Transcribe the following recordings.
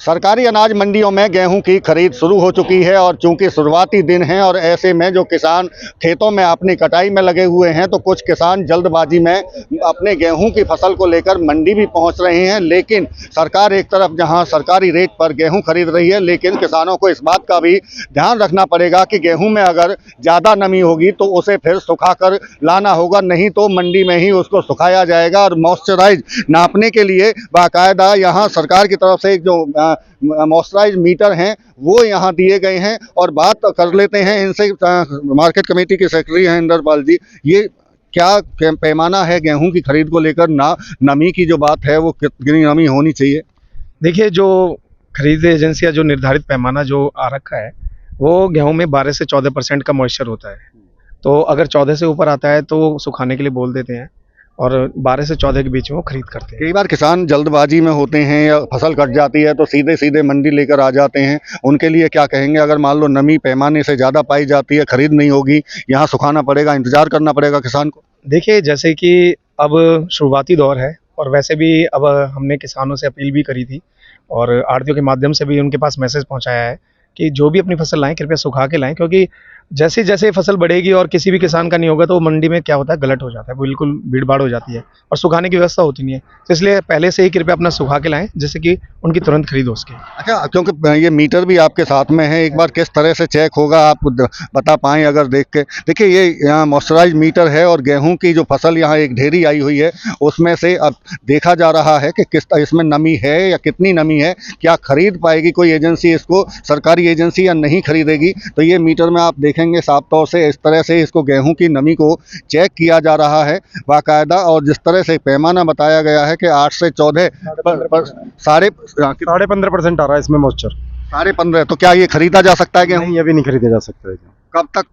सरकारी अनाज मंडियों में गेहूं की खरीद शुरू हो चुकी है और चूंकि शुरुआती दिन है और ऐसे में जो किसान खेतों में अपनी कटाई में लगे हुए हैं तो कुछ किसान जल्दबाजी में अपने गेहूं की फसल को लेकर मंडी भी पहुंच रहे हैं। लेकिन सरकार एक तरफ जहां सरकारी रेट पर गेहूं खरीद रही है, लेकिन किसानों को इस बात का भी ध्यान रखना पड़ेगा कि गेहूं में अगर ज़्यादा नमी होगी तो उसे फिर सुखा कर लाना होगा, नहीं तो मंडी में ही उसको सुखाया जाएगा। और मॉइस्चराइज नापने के लिए बाकायदा यहाँ सरकार की तरफ से जो मॉइस्चराइज मीटर हैं वो यहाँ दिए गए हैं। और बात कर लेते हैं इनसे, मार्केट कमेटी के सेक्रेटरी हैं इंदरपाल जी, ये क्या पैमाना है गेहूं की खरीद को लेकर? नमी की जो बात है वो कितनी नमी होनी चाहिए? देखिए, जो खरीद एजेंसियां जो निर्धारित पैमाना जो आ रखा है वो गेहूं में 12 से 14% का मॉइस्चर होता है। तो अगर 14 से ऊपर आता है तो सुखाने के लिए बोल देते हैं और 12 से 14 के बीच में वो खरीद करते हैं। कई बार किसान जल्दबाजी में होते हैं या फसल कट जाती है तो सीधे सीधे मंडी लेकर आ जाते हैं, उनके लिए क्या कहेंगे? अगर मान लो नमी पैमाने से ज़्यादा पाई जाती है, खरीद नहीं होगी, यहाँ सुखाना पड़ेगा, इंतजार करना पड़ेगा किसान को? देखिए, जैसे कि अब शुरुआती दौर है और वैसे भी अब हमने किसानों से अपील भी करी थी और आढ़तियों के माध्यम से भी उनके पास मैसेज पहुंचाया है कि जो भी अपनी फसल लाएं कृपया सुखा के लाएं, क्योंकि जैसे जैसे फसल बढ़ेगी और किसी भी किसान का नहीं होगा तो मंडी में क्या होता है, गलट हो जाता है, बिल्कुल भीड़ भाड़ हो जाती है और सुखाने की व्यवस्था होती नहीं है। तो इसलिए पहले से ही कृपया अपना सुखा के लाएं जिससे कि उनकी तुरंत खरीद हो सके। अच्छा, क्योंकि ये मीटर भी आपके साथ में है, एक बार किस तरह से चेक होगा आप बता पाएँ अगर देख के? देखिए, ये यहाँ मॉइस्चराइज मीटर है और गेहूं की जो फसल यहाँ एक ढेरी आई हुई है उसमें से अब देखा जा रहा है कि किस इसमें नमी है या कितनी नमी है, क्या खरीद पाएगी कोई एजेंसी इसको, सरकारी एजेंसी, या नहीं खरीदेगी। तो ये मीटर में आप देखेंगे साफ तौर से इस तरह से इसको गेहूं की नमी को चेक किया जा रहा है बाकायदा। और जिस तरह से पैमाना बताया गया है कि 8 से 14 साढ़े 15% आ रहा है इसमें मॉइस्चर। 15.5, तो क्या ये खरीदा जा सकता है गेहूं? नहीं, अभी नहीं खरीदा जा सकता है। कब तक?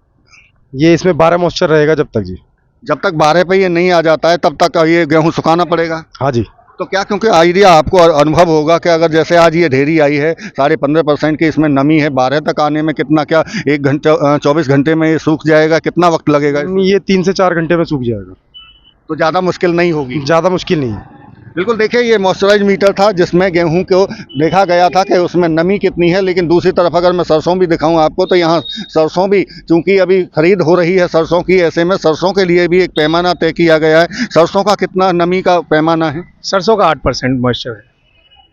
ये इसमें 12 मॉइस्चर रहेगा जब तक जी। जब तक 12 पे ये नहीं आ जाता है तब तक ये गेहूं सुखाना पड़ेगा? हाँ जी। तो क्या, क्योंकि आइडिया आपको अनुभव होगा कि अगर जैसे आज ये ढेरी आई है 15.5% की, इसमें नमी है, 12 तक आने में कितना, क्या 1 घंटा 24 घंटे में ये सूख जाएगा? कितना वक्त लगेगा? ये 3 से 4 घंटे में सूख जाएगा। तो ज़्यादा मुश्किल नहीं होगी? ज़्यादा मुश्किल नहीं है। बिल्कुल। देखिए, ये मॉइस्चराइज मीटर था जिसमें गेहूं को देखा गया था कि उसमें नमी कितनी है। लेकिन दूसरी तरफ अगर मैं सरसों भी दिखाऊं आपको तो यहाँ सरसों भी, चूंकि अभी खरीद हो रही है सरसों की, ऐसे में सरसों के लिए भी एक पैमाना तय किया गया है। सरसों का कितना नमी का पैमाना है? सरसों का 8% मॉइस्चर है।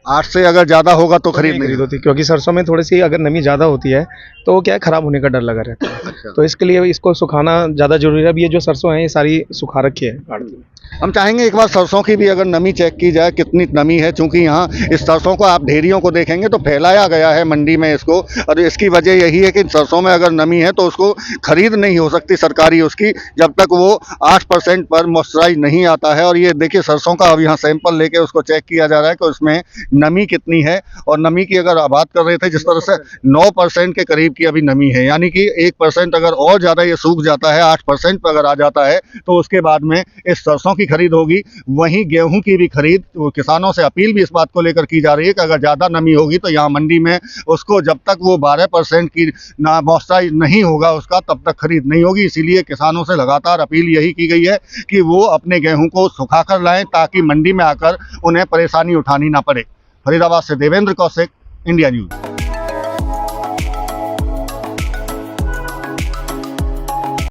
8 से अगर ज़्यादा होगा तो खरीद खरीद होती, क्योंकि सरसों में थोड़ी सी अगर नमी ज़्यादा होती है तो वो क्या है, खराब होने का डर लगा रहता है। अच्छा। तो इसके लिए इसको सुखाना ज़्यादा जरूरी है। अब ये जो सरसों है ये सारी सुखा रखी है आड़ती में। हम चाहेंगे एक बार सरसों की भी अगर नमी चेक की जाए, कितनी नमी है, चूंकि यहाँ इस सरसों को आप ढेरियों को देखेंगे तो फैलाया गया है मंडी में इसको, और इसकी वजह यही है कि सरसों में अगर नमी है तो उसको खरीद नहीं हो सकती सरकारी उसकी, जब तक वो 8% पर मॉइस्चराइज नहीं आता है। और ये देखिए सरसों का अब यहाँ सैंपल लेके उसको चेक किया जा रहा है कि उसमें नमी कितनी है। और नमी की अगर बात कर रहे थे जिस तरह से 9% के करीब की अभी नमी है, यानी कि 1% अगर और ज़्यादा ये सूख जाता है, 8% पर अगर आ जाता है तो उसके बाद में इस सरसों की खरीद होगी। वहीं गेहूं की भी खरीद, किसानों से अपील भी इस बात को लेकर की जा रही है कि अगर ज़्यादा नमी होगी तो यहाँ मंडी में उसको जब तक वो 12% की मॉइस्चराइज नहीं होगा उसका, तब तक खरीद नहीं होगी। इसीलिए किसानों से लगातार अपील यही की गई है कि वो अपने गेहूं को सुखा कर लाएं ताकि मंडी में आकर उन्हें परेशानी उठानी ना पड़े। फरीदाबाद से देवेंद्र कौशिक, इंडिया न्यूज़।